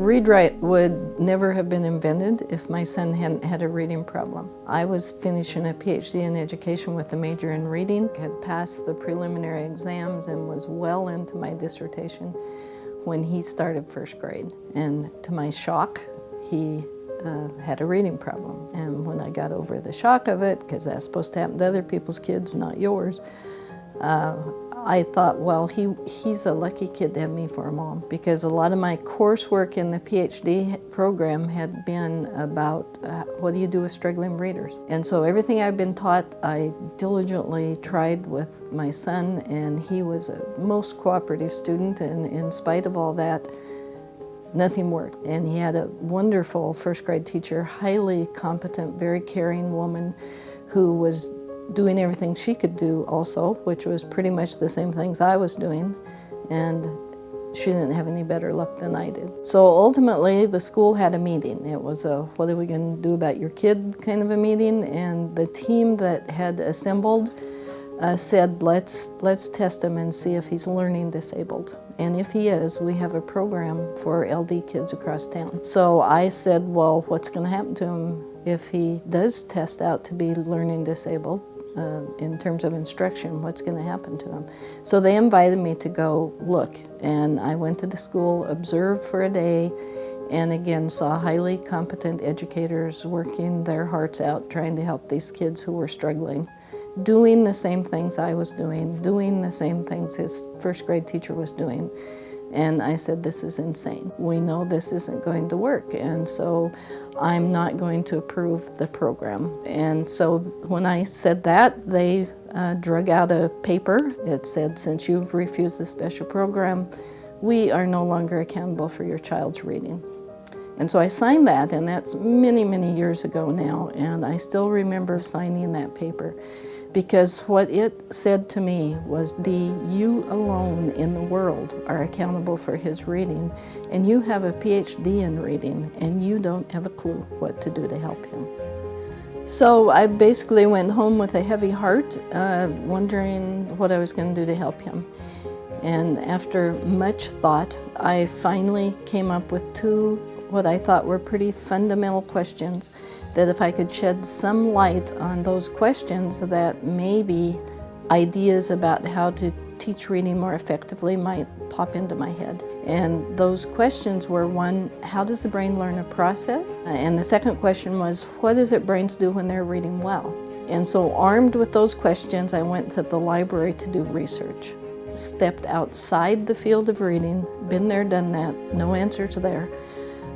Read-Write would never have been invented if my son hadn't had a reading problem. I was finishing a PhD in education with a major in reading, had passed the preliminary exams and was well into my dissertation when he started first grade. And to my shock, he had a reading problem. And when I got over the shock of it, because that's supposed to happen to other people's kids, not yours, I thought, well, he's a lucky kid to have me for a mom, because a lot of my coursework in the PhD program had been about what do you do with struggling readers. And so everything I've been taught, I diligently tried with my son, and he was a most cooperative student, and in spite of all that, nothing worked. And he had a wonderful first grade teacher, highly competent, very caring woman who was doing everything she could do also, which was pretty much the same things I was doing, and she didn't have any better luck than I did. So ultimately, the school had a meeting. It was a what are we going to do about your kid kind of a meeting, and the team that had assembled said, let's test him and see if he's learning disabled. And if he is, we have a program for LD kids across town. So I said, well, what's going to happen to him if he does test out to be learning disabled? In terms of instruction, what's going to happen to him? So they invited me to go look, and I went to the school, observed for a day, and again saw highly competent educators working their hearts out trying to help these kids who were struggling, doing the same things I was doing the same things his first grade teacher was doing. And I said, this is insane. We know this isn't going to work, and so I'm not going to approve the program. And so when I said that, they drug out a paper. It said, since you've refused the special program, we are no longer accountable for your child's reading. And so I signed that, and that's many, many years ago now, and I still remember signing that paper. Because what it said to me was, Dee, you alone in the world are accountable for his reading, and you have a PhD in reading, and you don't have a clue what to do to help him. So I basically went home with a heavy heart, wondering what I was going to do to help him. And after much thought, I finally came up with two what I thought were pretty fundamental questions, that if I could shed some light on those questions, that maybe ideas about how to teach reading more effectively might pop into my head. And those questions were, one, how does the brain learn a process? And the second question was, what does it brains do when they're reading well? And so armed with those questions, I went to the library to do research. Stepped outside the field of reading, been there, done that, no answers there.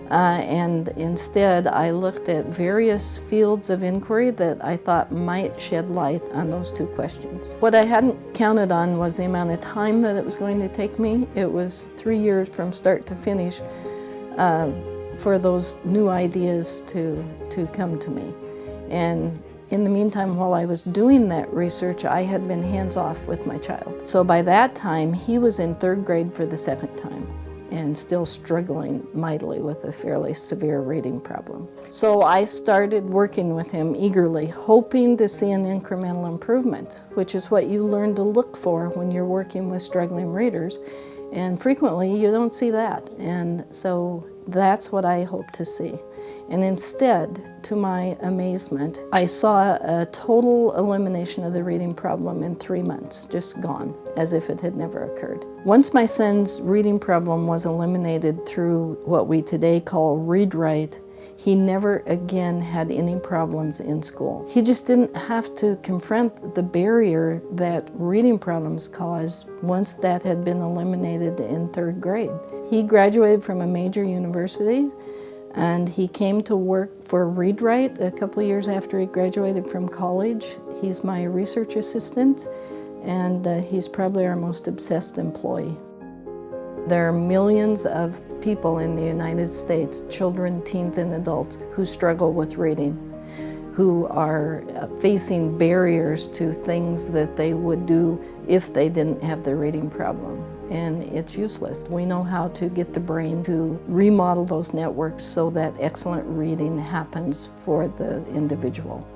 And instead, I looked at various fields of inquiry that I thought might shed light on those two questions. What I hadn't counted on was the amount of time that it was going to take me. It was 3 years from start to finish for those new ideas to come to me. And in the meantime, while I was doing that research, I had been hands-off with my child. So by that time, he was in third grade for the second time, and still struggling mightily with a fairly severe reading problem. So I started working with him eagerly, hoping to see an incremental improvement, which is what you learn to look for when you're working with struggling readers. And frequently you don't see that. And so that's what I hope to see. And instead, to my amazement, I saw a total elimination of the reading problem in 3 months, just gone, as if it had never occurred. Once my son's reading problem was eliminated through what we today call Read-Write, he never again had any problems in school. He just didn't have to confront the barrier that reading problems cause once that had been eliminated in third grade. He graduated from a major university, and he came to work for Read-Write a couple of years after he graduated from college. He's my research assistant, and he's probably our most obsessed employee. There are millions of people in the United States, children, teens, and adults, who struggle with reading, who are facing barriers to things that they would do if they didn't have the reading problem. And it's useless. We know how to get the brain to remodel those networks so that excellent reading happens for the individual.